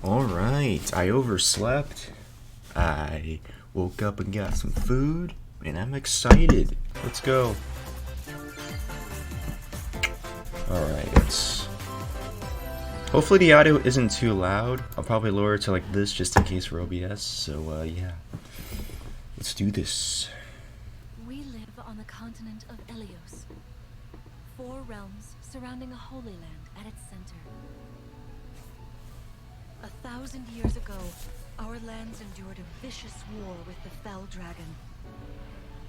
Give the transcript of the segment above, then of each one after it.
Alright, I overslept. I woke up and got some food, and I'm excited. Let's go. Alright, let's... Hopefully the audio isn't too loud. I'll probably lower it to like this just in case for OBS, so yeah. Let's do this. We live on the continent of Elios. 4 realms surrounding a holy land at its center. 1,000 years ago, our lands endured a vicious war with the fell dragon.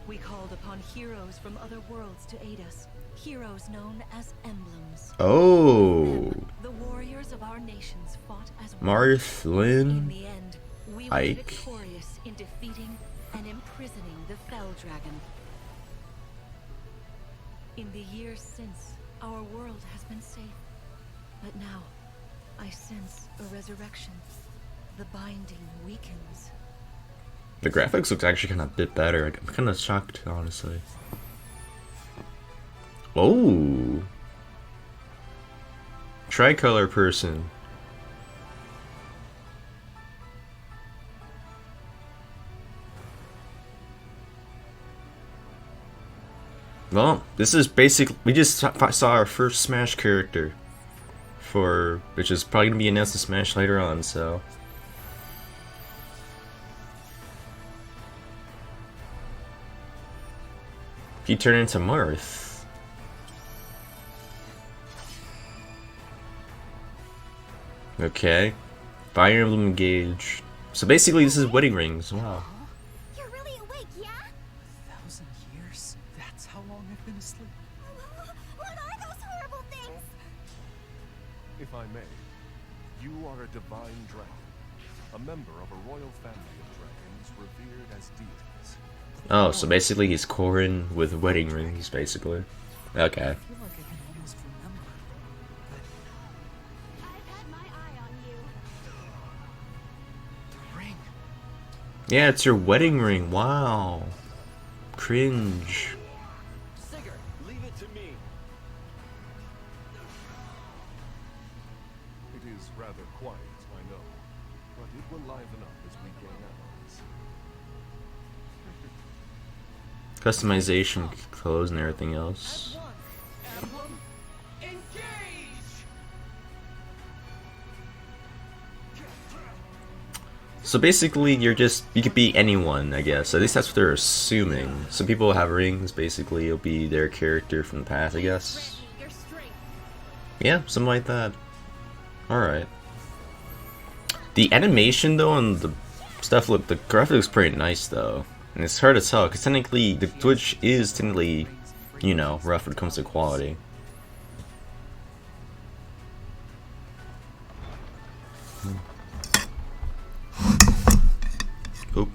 We called upon heroes from other worlds to aid us, heroes known as emblems. Oh, the warriors of our nations fought as MyFriend, in the end, we were Ike. victorious in defeating and imprisoning the fell dragon. In the years since, our world has been safe, but now I sense a resurrection. The binding weakens. The graphics looks actually kind of a bit better. I'm kind of shocked, honestly. Oh, tricolor person. Well, this is basically, we just saw our first Smash character, which is probably gonna be announced in Smash later on. So. He turned into Marth. Okay. Fire Emblem Engage. So basically this is wedding rings. Wow. You're really awake, yeah? 1,000 years? That's how long I've been asleep. What are those horrible things? If I may, you are a divine dragon, a member of a royal family of dragons revered as deities. Oh, so basically he's Corrin with wedding rings, basically. Okay. I feel like I can almost remember, but I've had my eye on you. the ring. Yeah, it's your wedding ring. Wow. Cringe. Sigurd, leave it to me. It is rather quiet, I know, but it will liven up as we gain allies. Customization, clothes, and everything else. Emblem, engage! So basically, you could be anyone, I guess. At least that's what they're assuming. Some people have rings. Basically, it'll be their character from the past, I guess. Your strength. Yeah, something like that. Alright. The animation, though, and the stuff, look, the graphics looks pretty nice, though. And it's hard to tell, because technically, the Twitch is technically, you know, rough when it comes to quality. Oop.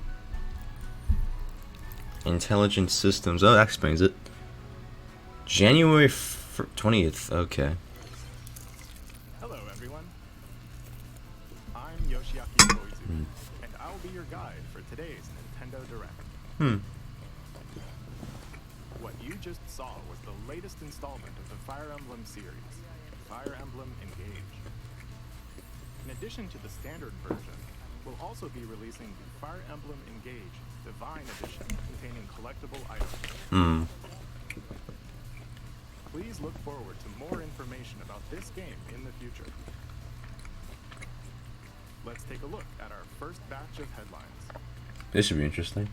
Intelligent systems. Oh, that explains it. January 20th. Okay. Hello, everyone. I'm Yoshiaki Koizu, and I'll be your guide for today's Nintendo Direct. What you just saw was the latest installment of the Fire Emblem series, Fire Emblem Engage. In addition to the standard version, we'll also be releasing the Fire Emblem Engage Divine Edition containing collectible items. Please look forward to more information about this game in the future. Let's take a look at our first batch of headlines. This should be interesting.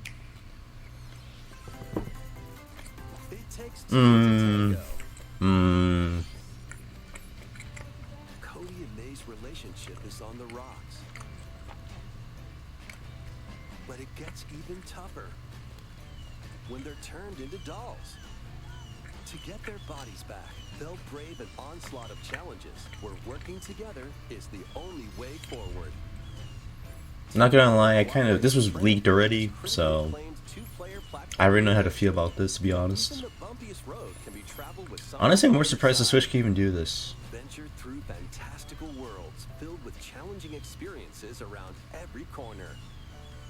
It takes two to tango. Cody and May's relationship is on the rocks. But it gets even tougher when they're turned into dolls. To get their bodies back, they'll brave an onslaught of challenges where working together is the only way forward. Not gonna lie, this was leaked already, so I already know how to feel about this, to be honest. Honestly, I'm more surprised the Switch can even do this. Venture through fantastical worlds filled with challenging experiences around every corner.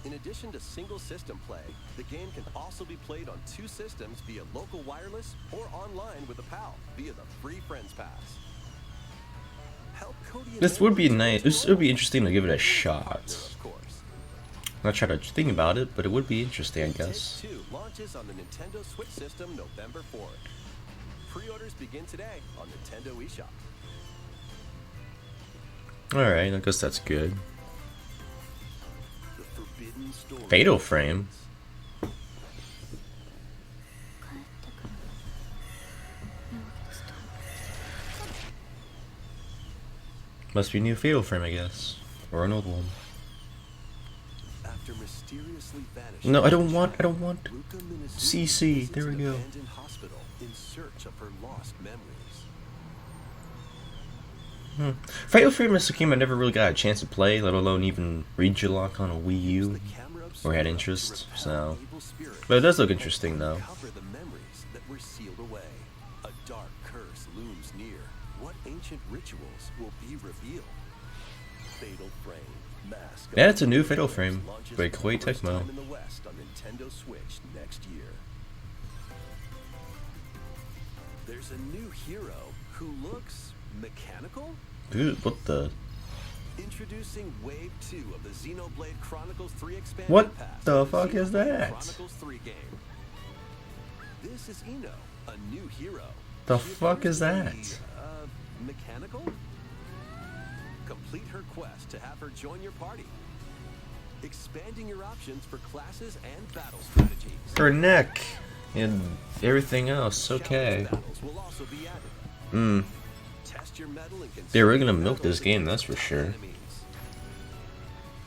In addition to single system play, the game can also be played on 2 systems via local wireless or online with a pal via the free Friends Pass. Help Cody and This would be Emily nice. to This would be interesting to give it a partner, shot. of course. I'm not trying to think about it, but it would be interesting, I guess. Take Two launches on the Nintendo Switch system November 4th. Pre-orders begin today on Nintendo eShop. Alright, I guess that's good. The Forbidden Story. Fatal Frame. Must be a new Fatal Frame, I guess. Or an old one. After mysteriously vanishing, No, I don't want Ruka Minazuki CC, visits there we an go. abandoned hospital in search of her lost memories. Fatal Frame is a game I never really got a chance to play, let alone even read your lock on a Wii U. The camera Or had obscura interest, to repel so. evil spirits But it does look and interesting, though. uncover the memories that were sealed away. A dark curse looms near. What ancient rituals will be revealed? Fatal Frame. Mask of Yeah, it's a new Fatal Frame launches by for Koei the first Tecmo. time in the West on Nintendo Switch next year. There's a new hero who looks mechanical. Dude, what the? Introducing Wave 2 of the Xenoblade Chronicles 3 expansion What pass the for fuck is Xenoblade that? Chronicles 3 game. This is Ino, a new hero. The She fuck appears is to that? be, mechanical? Complete her quest to have her join your party. Expanding your options for classes and battle strategies. Her neck and everything else, okay. Challenge battles will also be added. Test your mettle and They were gonna consistently milk battle this game, that's against for sure. enemies.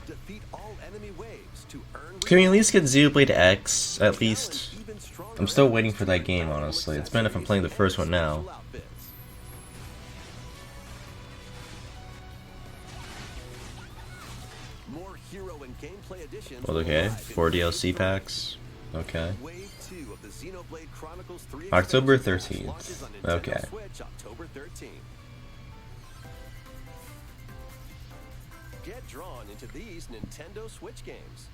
Defeat all enemy waves to earn Can we at least get Xenoblade X, at least? even stronger I'm still waiting outfits for to that game, battle honestly. It's been if I'm accessories playing the and first one now. special outfits. More hero and gameplay additions Well, will okay, arrive in 4 Wave DLC 3. packs. Okay. Wave 2 of the Xenoblade Chronicles 3 October expansion 13th. pass launches on Nintendo Okay. Switch October 13th. Get drawn into these Nintendo Switch games.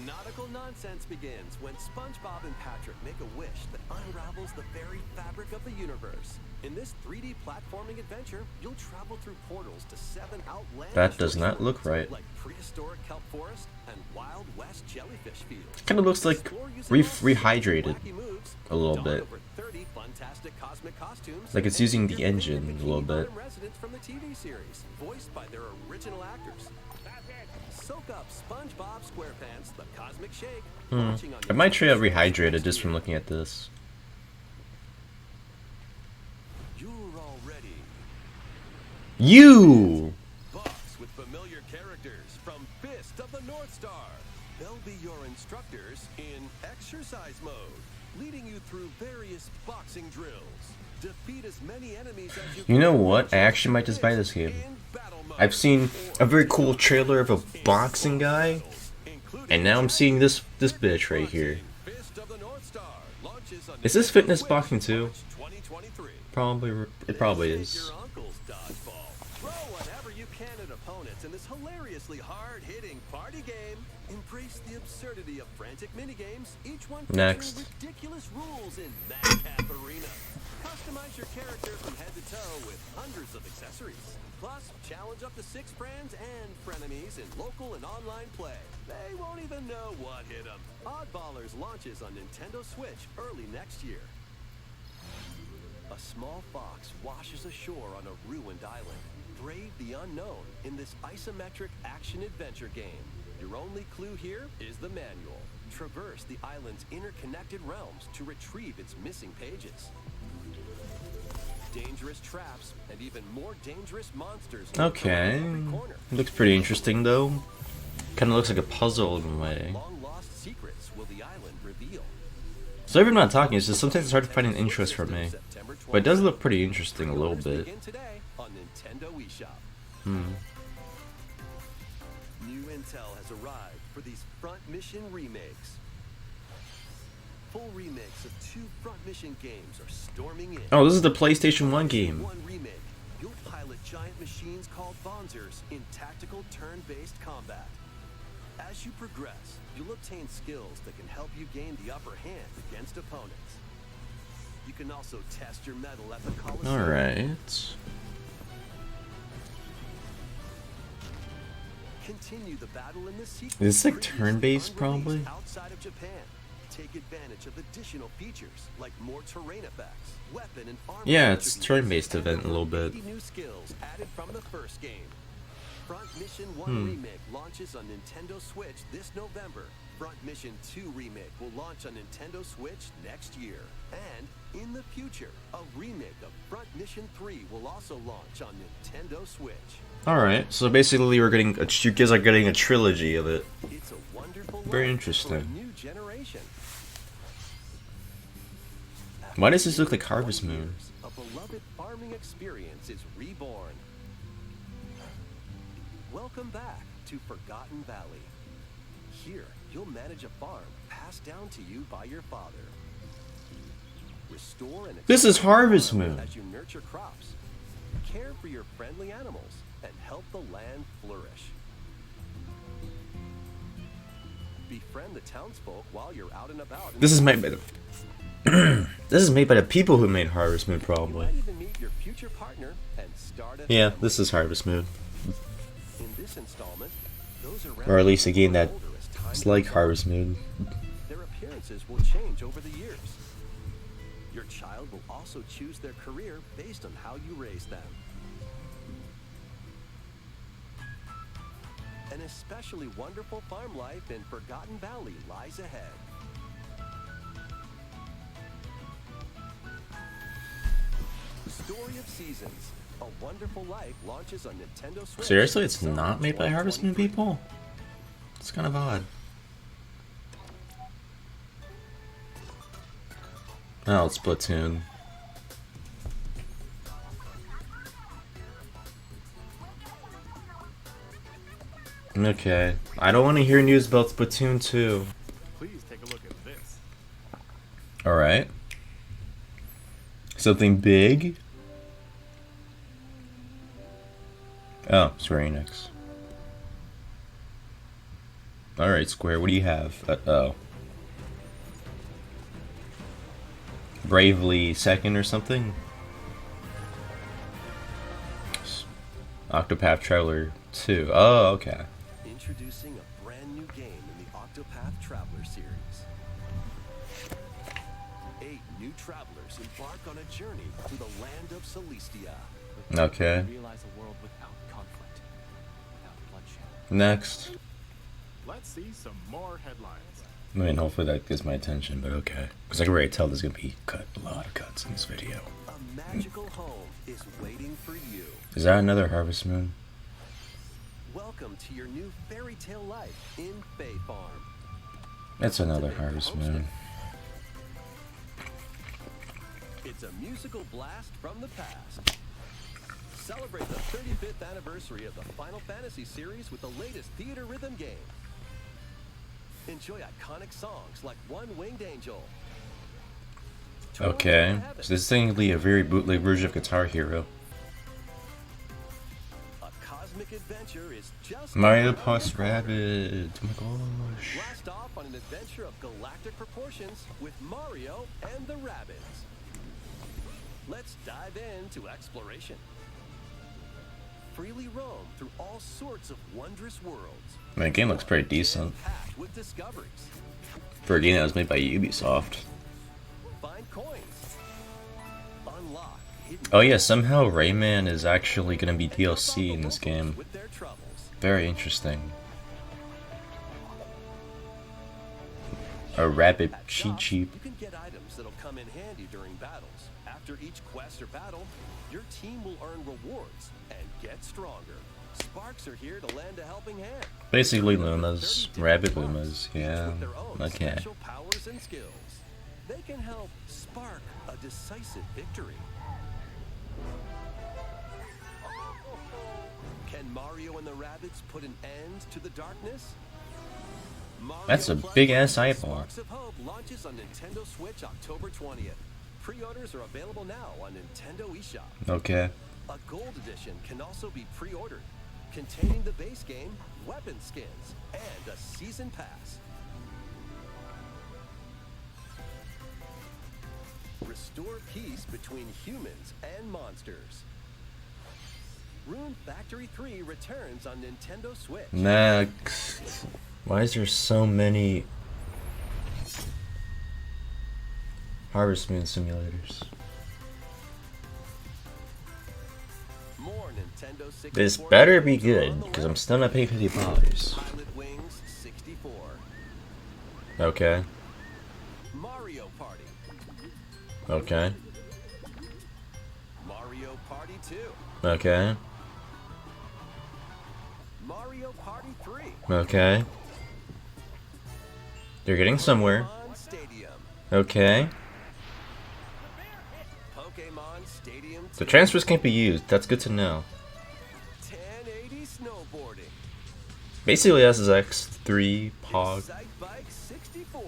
Nautical nonsense begins when SpongeBob and Patrick make a wish that unravels the very fabric of the universe. In this 3D platforming adventure, you'll travel through portals to 7 outlandish That does not look worlds, right. like prehistoric kelp forest and Wild West jellyfish fields. Kind of looks like Explore using monsters, rehydrated wacky moves, a little don bit. over 30 fantastic cosmic costumes, Like it's and using meet the your engine favorite a little Bikini bit. Bottom residents from the TV series, voiced by their original actors. Soak up SpongeBob SquarePants, the Cosmic Shake. Launching on I might try out Nintendo Switch Rehydrated next just year. from looking at this. You're all ready. You! Box with familiar characters from Fist of the North Star. They'll be your instructors in exercise mode, leading you through various boxing drills. Defeat as many enemies as you You know can what? I and actually might just buy this game. in battle mode. I've seen a very cool trailer of a boxing guy, and now I'm seeing this bitch right here. Fist of the North Star launches on Is this Nintendo fitness Switch boxing too? March 2023. It probably This is. ain't your uncle's dodgeball. Throw whatever you can at opponents in this hilariously hard-hitting party game. Embrace the absurdity of frantic minigames, each one featuring Next. ridiculous rules in Madcap Arena. Customize your character from head to toe with hundreds of accessories. Plus, challenge up to 6 friends and frenemies in local and online play. They won't even know what hit them. Oddballers launches on Nintendo Switch early next year. A small fox washes ashore on a ruined island. Brave the unknown in this isometric action-adventure game. Your only clue here is the manual. Traverse the island's interconnected realms to retrieve its missing pages. Dangerous traps and even more dangerous monsters. lurk Okay. around every corner. Looks pretty interesting though. Kinda looks like a puzzle in a way. Long-lost secrets will the island reveal. So if I'm not talking, it's just sometimes it's hard to find an interest for me. But it does look pretty interesting a little Pre-orders bit. begin today on Nintendo eShop. New intel has arrived for these front mission remakes. Full remakes of 2 front mission games are storming in. Oh, this is the PlayStation 1 game. One remake. You'll pilot giant machines called Bonzers in tactical turn-based combat. As you progress, you'll obtain skills that can help you gain the upper hand against opponents. You can also test your mettle at the Coliseum. Alright. Continue the battle in the sequel. Is this like previously turn-based, unreleased probably? Outside of Japan. Take advantage of additional features like more terrain effects, weapon and armor. Yeah, it's attributes, turn-based and event a little over bit. 80 new skills added from the first game. Front Mission 1 Remake launches on Nintendo Switch this November. Front Mission 2 Remake will launch on Nintendo Switch next year. And in the future, a remake of Front Mission 3 will also launch on Nintendo Switch. Alright, so basically we're getting you guys are getting a trilogy of it. It's a wonderful Very life interesting. for a new generation. Why does this look like After Harvest 20 Moon? years, a beloved farming experience is reborn. Welcome back to Forgotten Valley. Here, you'll manage a farm passed down to you by your father. Restore and This is expand the Harvest farm Moon. as you nurture crops, care for your friendly animals, and help the land flourish. Befriend the townsfolk while you're out and about. This is made by the this is made by the people who made Harvest Moon, You probably. might even meet your future partner and start a Yeah, family. this is Harvest Moon. In this installment, those around Or at least a you game grow that older as time it's like goes on. Harvest Moon. Their appearances will change over the years. Your child will also choose their career based on how you raise them. An especially wonderful farm life in Forgotten Valley lies ahead. Story of Seasons, A Wonderful Life launches on Nintendo Switch. Seriously, it's Summer not made by Harvest Moon 2023. people? It's kind of odd. Oh, it's Splatoon. Okay. I don't want to hear news about Splatoon 2. Please take a look at this. Alright. Something big? Oh, Square Enix. Alright, Square, what do you have? Oh. Bravely Second or something? Octopath Traveler 2. Oh, okay. Introducing a brand new game in the Octopath Traveler series. 8 new travelers embark on a journey through the land of Celestia. Okay. Realize a world without conflict, without bloodshed. Next. Let's see some more headlines. I mean, hopefully that gets my attention, but okay. Because I can already tell there's gonna be a lot of cuts in this video. A magical home is waiting for you. Is that another Harvest Moon? Welcome to your new fairy tale life in Fae Farm. That's another Harvest Moon. It's a musical blast from the past. Celebrate the 35th anniversary of the Final Fantasy series with the latest theater rhythm game. Enjoy iconic songs like One Winged Angel. Turn on Okay, Heaven, so this is technically a very bootleg version of Guitar Hero. a cosmic adventure is just Mario around the plus corner. Rabbids. Oh my gosh. Blast off on an adventure of galactic proportions with Mario and the Rabbids. Let's dive into exploration. Freely roam through all sorts of wondrous worlds. I mean, the game looks pretty decent. Packed with discoveries. For a game that was made by Ubisoft. Find coins. Unlock hidden Oh yeah, somehow Rayman is actually gonna be and DLC help in out this the game. locals with their troubles. Very interesting. A rabbit At cheat shops, sheep. You can get items that'll come in handy during battles. After each quest or battle, your team will earn rewards and get stronger. Sparks are here to lend a helping hand. Basically There are Lumas. 30 Rabbit different Lumas, Sparks, each yeah. with their own Okay. special powers and skills. They can help spark a decisive victory. Can Mario and the Rabbids put an end to the darkness? Mario That's a Plus big-ass Rabbids eyeball. Sparks of Hope launches on Nintendo Switch October 20th. Pre-orders are available now on Nintendo eShop. Okay. A gold edition can also be pre-ordered, containing the base game, weapon skins, and a season pass. Restore peace between humans and monsters. Rune Factory 3 returns on Nintendo Switch. Next. Why is there so many Harvest Moon simulators? More Nintendo 64 This better be games are on good, the because way. I'm still not paying $50. Pilot Wings 64. Okay. Mario Party. Okay. Mario Party 2. Okay. Mario Party 3. Okay. You're getting somewhere. Pokemon Stadium. Okay. Pokemon Stadium 2. The transfers can't be used. That's good to know. 1080 snowboarding. Basically, SSX3 Pog. Excite Bike 64.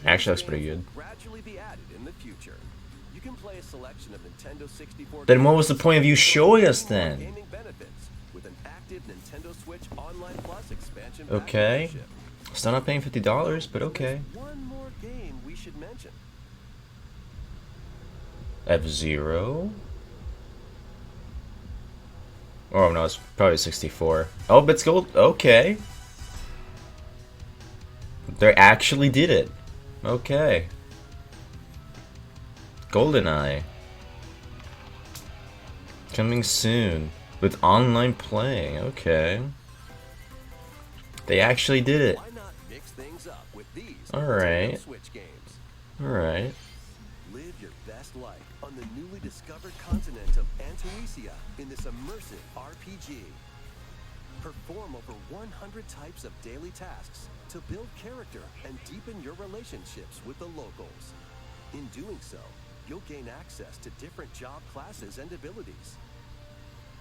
Actually, looks These pretty games good. will gradually be added in the future. You can play a selection of Nintendo 64 Then what was the point of you showing us then? gaming benefits with an active Nintendo Switch Online Plus expansion pack Okay. membership. Still not paying $50, but okay. There's one more game we should mention. F-Zero? Oh no, it's probably 64. Oh, but it's gold. Okay. They actually did it. Okay. GoldenEye. Coming soon. With online playing. Okay. They actually did it. Why not mix things up with these Alright. Nintendo Switch games? Alright. Live your best life on the newly discovered continent of Antoisia in this immersive RPG. Perform over 100 types of daily tasks to build character and deepen your relationships with the locals. In doing so, you'll gain access to different job classes and abilities.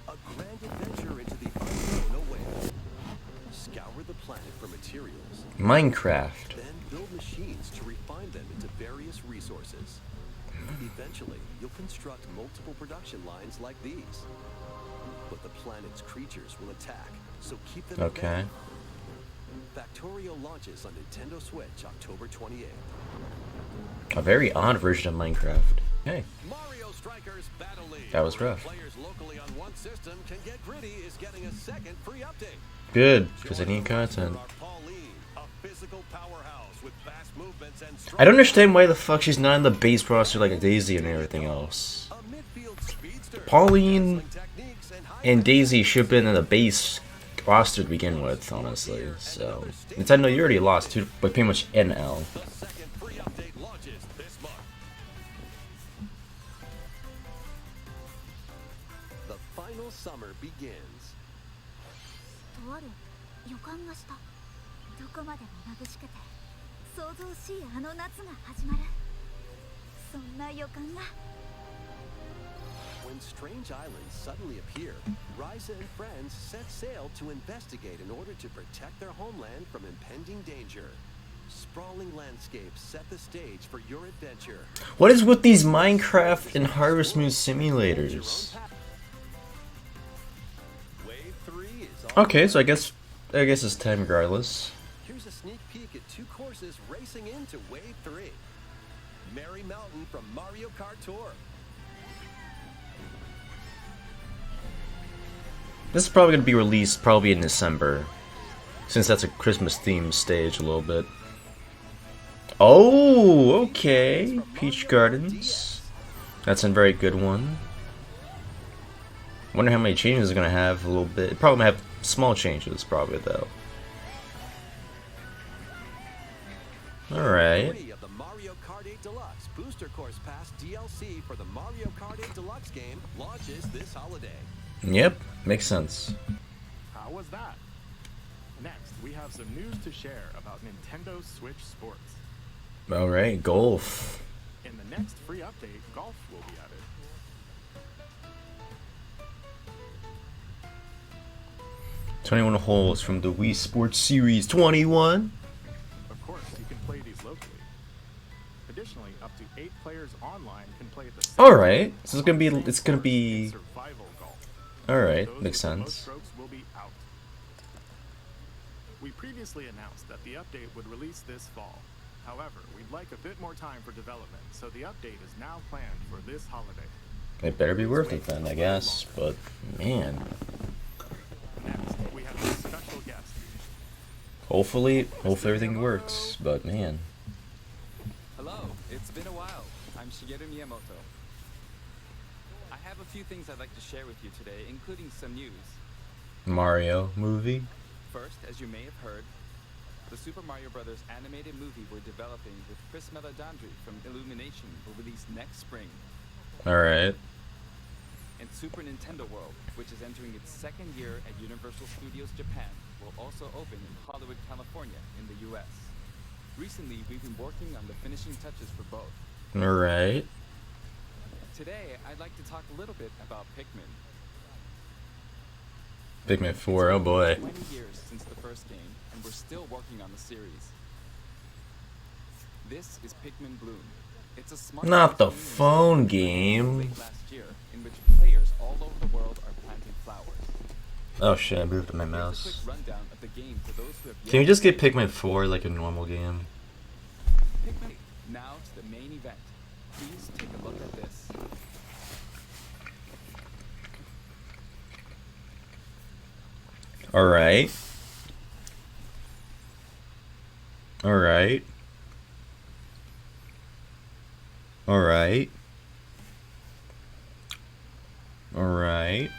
A grand adventure into the unknown awaits. Scour the planet for materials, Minecraft. then build machines to refine them into various resources. Eventually, you'll construct multiple production lines like these. But the planet's creatures will attack, so keep them at bay. Okay. Factorio launches on Nintendo Switch October 28th. A very odd version of Minecraft. Hey. Mario Strikers Battle League. That was where rough. Players locally on one system can get gritty is getting a second free update. Good, because I Join need the roster content. are Pauline, a physical powerhouse with fast movements and I don't understand why the fuck she's not in the base roster like a Daisy and everything else. a midfield speedster. Pauline Wrestling techniques and high and Daisy should have been in the base roster to begin with, honestly. So, Nintendo, you already lost to like pretty much NL. The second free update launches this month. The final summer begins. とある予感がした。どこまでも眩しくて想像しいあの夏が始まる。そんな予感が。 When strange islands suddenly appear, Ryza and friends set sail to investigate in order to protect their homeland from impending danger. Sprawling landscapes set the stage for your adventure. What is with these Minecraft and Harvest Moon simulators? Wave 3 is on. Okay, so I guess it's time regardless. Here's a sneak peek at two courses racing into Wave 3. Merry Mountain from Mario Kart Tour. This is probably gonna be released probably in December, since that's a Christmas themed stage a little bit. Oh, okay. Peach Gardens. That's a very good one. Wonder how many changes it's gonna have a little bit. It probably might have small changes, probably though. Alright. 3 of the Mario Kart 8 Deluxe Booster Course Pass DLC for the Mario Kart 8 Deluxe game launches this holiday. Yep, makes sense. How was that? Next, we have some news to share about Nintendo Switch Sports. Alright, golf. In the next free update, golf will be added. 21 holes from the Wii Sports Series 21. Of course, you can play these locally. Additionally, up to 8 players online can play at the same Alright, time so it's gonna be in survival golf. Alright, Those makes with the most sense. strokes will be out. We previously announced that the update would release this fall. However, we'd like a bit more time for development, so the update is now planned for this holiday. It better be worth it then, I guess. But man, Next, we have a special guest. hopefully everything works. But man, Hello, it's been a while. I'm Shigeru Miyamoto. I have a few things I'd like to share with you today, including some news. Mario movie. First, as you may have heard, the Super Mario Bros. Animated movie we're developing with Chris Meledandri from Illumination will release next spring. All right. And Super Nintendo World, which is entering its second year at Universal Studios Japan, will also open in Hollywood, California, in the US. Recently, we've been working on the finishing touches for both. All right. Today, I'd like to talk a little bit about Pikmin. Pikmin 4. Oh boy. 20 years since the first game, and we're still working on the series. This is Pikmin Bloom. It's a smart Not the game phone released game. late last year, in which players all over the world are planting flowers. Oh shit! I moved my Here's a mouse. quick rundown of the game for those who have Can we yet just to get Pikmin 4 like a normal game? Pikmin. Now to the main event. Please take a look at this. All right. All right. All right. All right.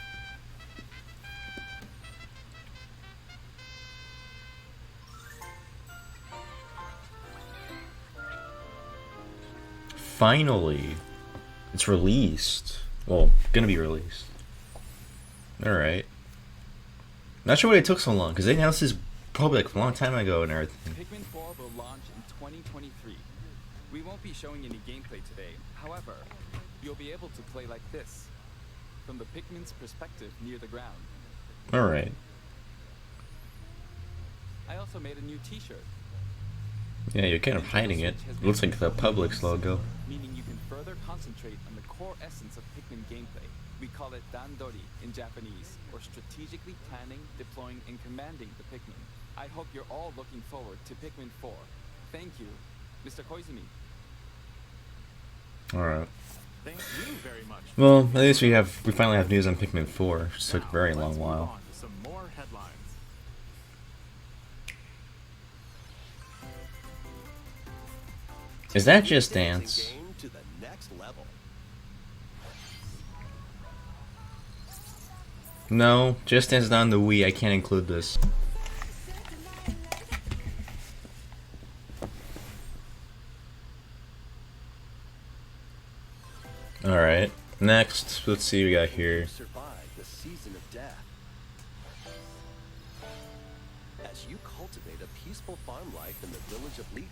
Finally, it's released. Well, gonna be released. All right. Not sure why it took so long, because they announced this probably like a long time ago and everything. Pikmin 4 will launch in 2023. We won't be showing any gameplay today. However, you'll be able to play like this, from the Pikmin's perspective near the ground. All right. I also made a new t-shirt. Yeah, you're kind of hiding it. Looks like the Publix logo. Meaning you can further concentrate on the core essence of Pikmin gameplay. We call it Dandori in Japanese, or strategically planning, deploying, and commanding the Pikmin. I hope you're all looking forward to Pikmin 4. Thank you, Mr. Koizumi. Alright. Thank you very much. Well, at least we finally have news on Pikmin 4. It just took a very Now, long let's move while. on to some more headlines. Is that Just Dancing Dance? game to the next level. No, Just Dance is not on the Wii. I can't include this. Alright, next, let's see what we got here. Survive the season of death. As you cultivate a peaceful farm life in the village of Lethe.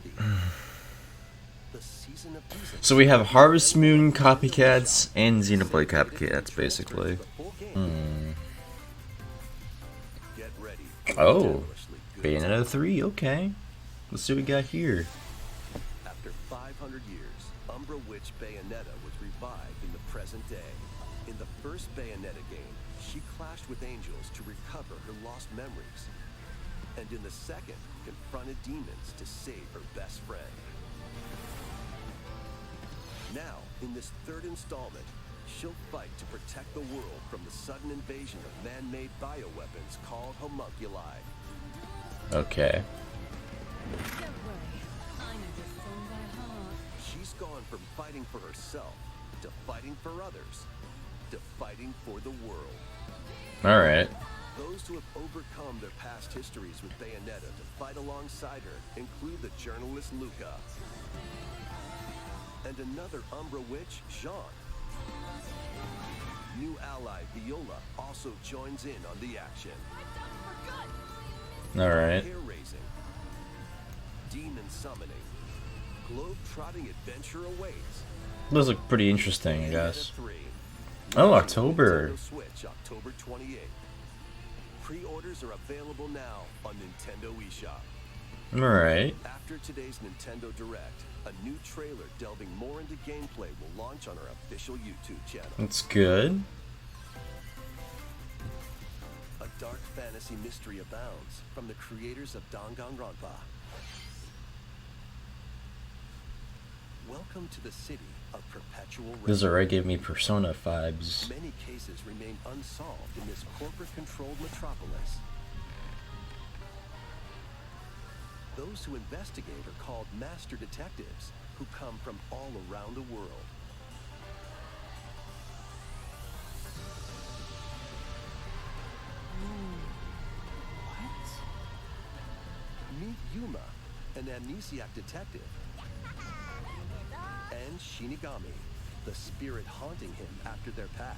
The season of seasons. So we have Harvest Moon copycats and Xenoblade copycats, basically. Get ready for Oh, devilishly good Bayonetta 3, okay. Let's see what we got here. After 500 years, Umbra Witch Bayonetta was revived in the present day. In the first Bayonetta game, she clashed with angels to recover her lost memories. And in the second, confronted demons to save her best friend. Now, in this third installment, she'll fight to protect the world from the sudden invasion of man-made bioweapons called homunculi. Okay. She's gone from fighting for herself to fighting for others to fighting for the world. Alright. Those who have overcome their past histories with Bayonetta to fight alongside her include the journalist Luca and another Umbra witch, Jean. New ally Viola also joins in on the action. Alright. Hair raising, demon summoning, globe-trotting adventure awaits. Those look pretty interesting, I Bayonetta guess. 3. Oh, October. Nintendo Switch, October 28th. Pre-orders are available now on Nintendo eShop. Alright. After today's Nintendo Direct, a new trailer delving more into gameplay will launch on our official YouTube channel. That's good. A dark fantasy mystery abounds from the creators of Danganronpa. Welcome to the city of perpetual This risk. already gave me Persona vibes. Many cases remain unsolved in this corporate-controlled metropolis. Those who investigate are called master detectives, who come from all around the world. Meet Yuma, an amnesiac detective, and Shinigami, the spirit haunting him after their pact.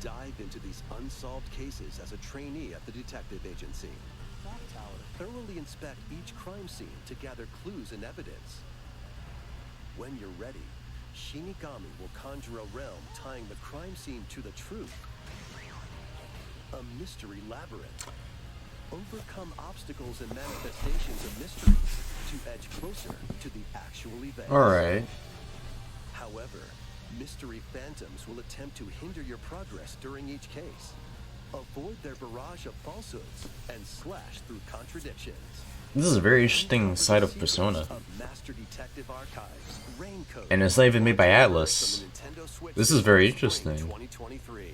Dive into these unsolved cases as a trainee at the detective agency. Thoroughly inspect each crime scene to gather clues and evidence. When you're ready, Shinigami will conjure a realm tying the crime scene to the truth. A mystery labyrinth. Overcome obstacles and manifestations of mysteries to edge closer to the actual event. Alright. However, mystery phantoms will attempt to hinder your progress during each case. Avoid their barrage of falsehoods and slash through contradictions. This is a very interesting side of Persona. Of Master Detective Archives, Raincoat, And it's not even made by Atlas. from the Nintendo Switch This is very Spring interesting. 2023.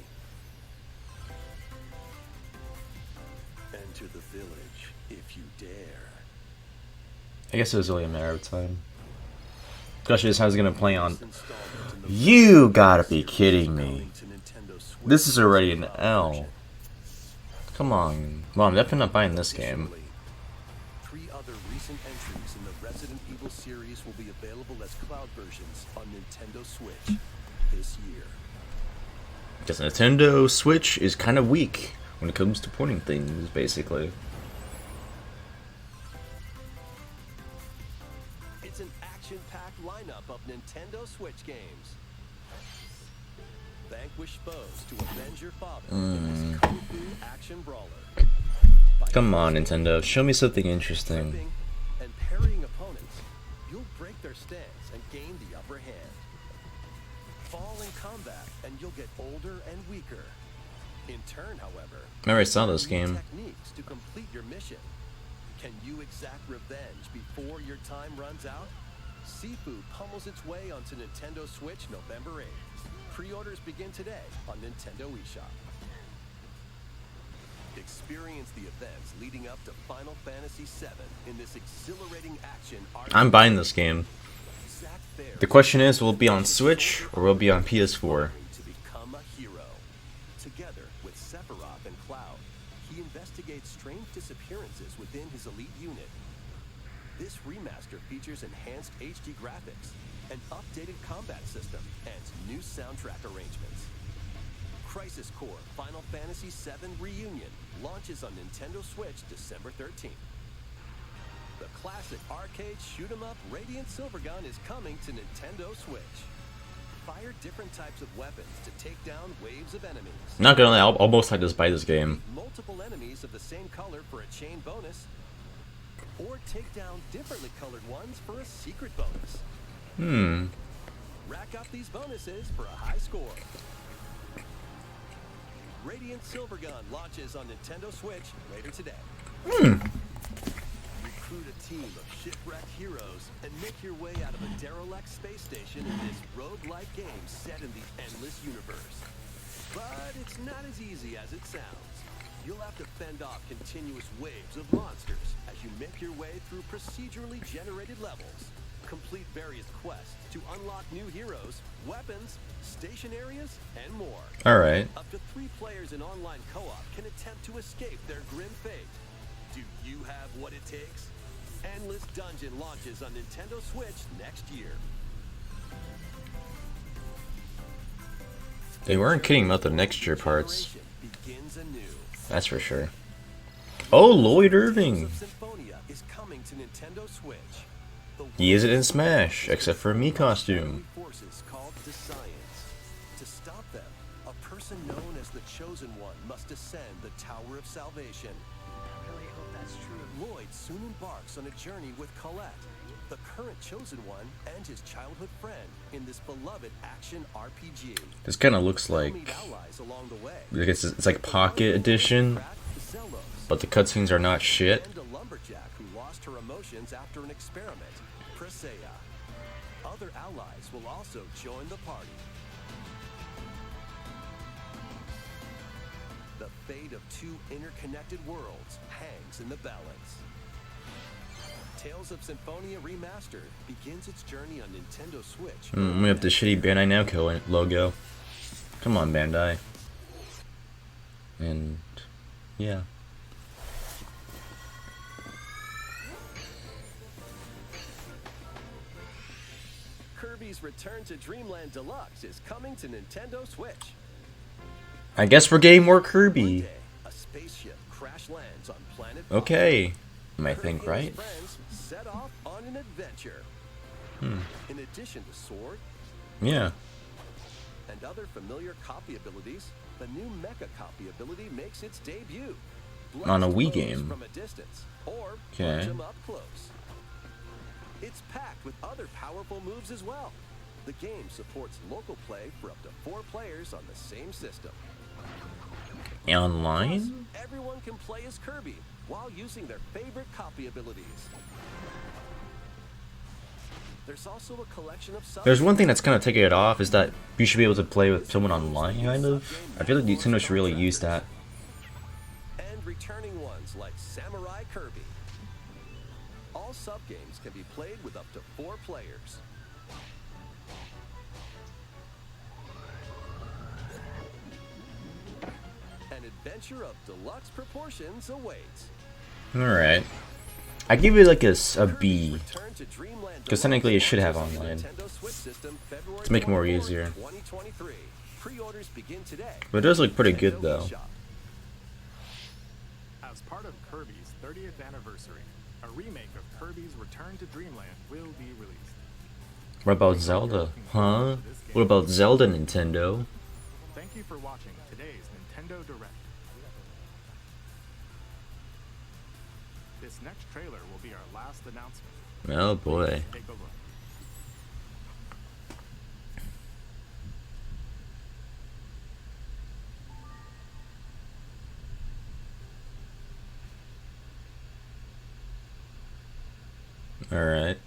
Enter the village if you dare. I guess it was only a matter of time. Especially as I was gonna play on. This installment in the You gotta be kidding me. coming to Nintendo Switch This is already an cloud L. version. Come on. Well, I'm definitely not buying this game. Additionally, 3 other recent entries in the Resident Evil series will be available as cloud versions on Nintendo Switch this year. Because Nintendo Switch is kind of weak when it comes to porting things, basically. It's an action-packed lineup of Nintendo Switch games. Vanquish foes to avenge your father in this kung fu action brawler. By Come on, Nintendo. Show me something interesting. tripping and parrying opponents, you'll break their stance and gain the upper hand. Fall in combat and you'll get older and weaker. In turn, however, I already saw this new game. techniques to complete your mission. Can you exact revenge before your time runs out? Sifu pummels its way onto Nintendo Switch November 8th. Pre-orders begin today on Nintendo eShop. Experience the events leading up to Final Fantasy VII in this exhilarating action. I'm buying this game. Zack Fair's The question is, will it be on Switch or will it be on PS4? to become a hero. Together with Sephiroth and Cloud, he investigates strange disappearances within his elite unit. This remaster features enhanced HD graphics, an updated combat system, and new soundtrack arrangements. Crisis Core Final Fantasy VII Reunion launches on Nintendo Switch December 13th. The classic arcade shoot-'em-up Radiant Silvergun is coming to Nintendo Switch. Fire different types of weapons to take down waves of enemies. Not gonna lie, I'll almost like just buy this game. Multiple enemies of the same color for a chain bonus. Or take down differently colored ones for a secret bonus. Rack up these bonuses for a high score. Radiant Silvergun launches on Nintendo Switch later today. Recruit a team of shipwrecked heroes and make your way out of a derelict space station in this roguelike game set in the endless universe. But it's not as easy as it sounds. You'll have to fend off continuous waves of monsters as you make your way through procedurally generated levels. Complete various quests to unlock new heroes, weapons, station areas, and more. Alright. Up to 3 players in online co-op can attempt to escape their grim fate. Do you have what it takes? Endless Dungeon launches on Nintendo Switch next year. They weren't kidding about the next year parts. Generation begins anew. That's for sure. Oh, Lloyd Irving. Of Symphonia is coming to Nintendo Switch. The He isn't in Smash, except for a me costume. forces called Defiance. To stop them, a person known as the Chosen One must ascend the Tower of Salvation. I really hope that's true. Lloyd soon embarks on a journey with Colette, the current Chosen One, and his childhood friend in this beloved action RPG. This kind of looks They'll like meet allies along the way. it's like Pocket Edition, but the cutscenes are not shit. And a lumberjack who lost her emotions after an experiment, Presea. other allies will also join the party. The fate of two interconnected worlds hangs in the balance. Tales of Symphonia Remastered begins its journey on Nintendo Switch. We have the shitty Bandai Namco logo. Come on, Bandai. And yeah. Kirby's Return to Dreamland Deluxe is coming to Nintendo Switch. I guess we're getting more One Kirby. day, a spaceship crash lands on planet Okay. I Kirby think, and right? his friends set off on an adventure. In addition to sword Yeah. and other familiar copy abilities, the new Mecha copy ability makes its debut. On a Blast Wii foes game. from a distance, or Okay. punch 'em up close. It's packed with other powerful moves as well. The game supports local play for up to 4 players on the same system. Online? Everyone can play as Kirby while using their favorite copy abilities. There's also a collection of There's one thing that's kind of taking it off is that you should be able to play with someone online, kind of. I feel like Nintendo should really use that. and returning ones like Samurai Kirby. All sub-games can be played with up to 4 players. An adventure of deluxe proportions awaits. Alright. I give it like a B. Return to Dreamland 'Cause technically it Deluxe should have launches on the online. Nintendo Switch system February To make it more 24th, easier. 2023. Pre-orders begin today. But it does look pretty Nintendo good though. eShop. As part of Kirby's 30th anniversary, a remake of Kirby's Return to Dreamland will be released. What about Zelda? Huh? What about Zelda, Nintendo? Thank you for watching today's Nintendo Direct. This next trailer will be our last announcement. Oh boy. Take a look. Alright.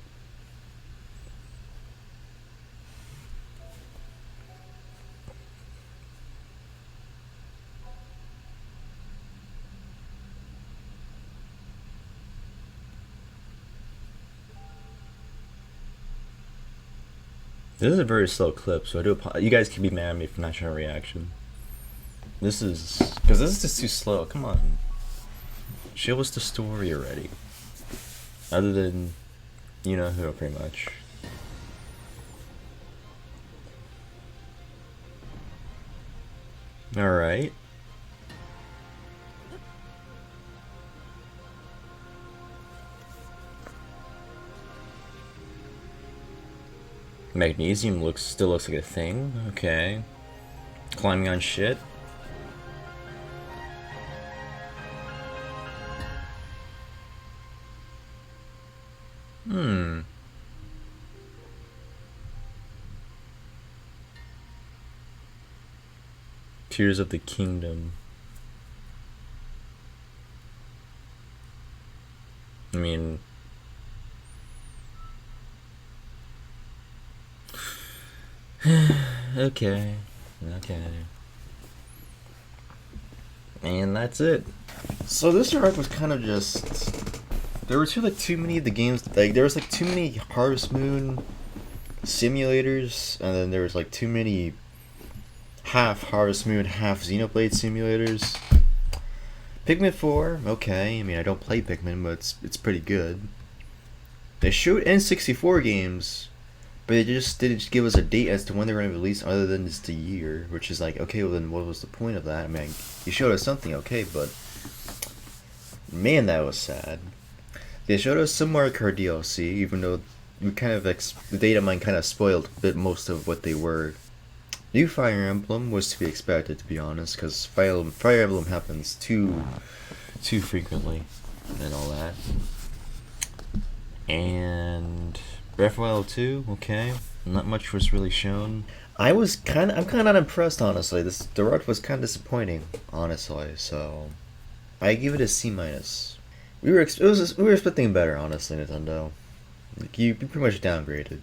This is a very slow clip, so I do. You guys can be mad at me for not showing a reaction. This is because this is just too slow. Come on, show us the story already. Other than, you know who, pretty much. All right. Magnesium still looks like a thing. Okay. Climbing on shit. Tears of the Kingdom. I mean, okay. And that's it. So this direct was kind of just, there were too many of the games, like there was like too many Harvest Moon simulators, and then there was like too many half Harvest Moon, half Xenoblade simulators. Pikmin 4, okay. I mean, I don't play Pikmin, but it's pretty good. They showed N64 games, but they just didn't give us a date as to when they were going to release, other than just a year, which is like, okay, well then what was the point of that? I mean, you showed us something, okay, but man, that was sad. They showed us some Mario Kart DLC, even though we kind of the data mine kind of spoiled a bit most of what they were. New Fire Emblem was to be expected, to be honest, because Fire Emblem happens too frequently and all that. And Breath of the Wild 2, okay, not much was really shown. I'm kind of unimpressed, honestly. This direct was kind of disappointing, honestly. So I give it a C-. We were expecting better, honestly, Nintendo. Like, you pretty much downgraded.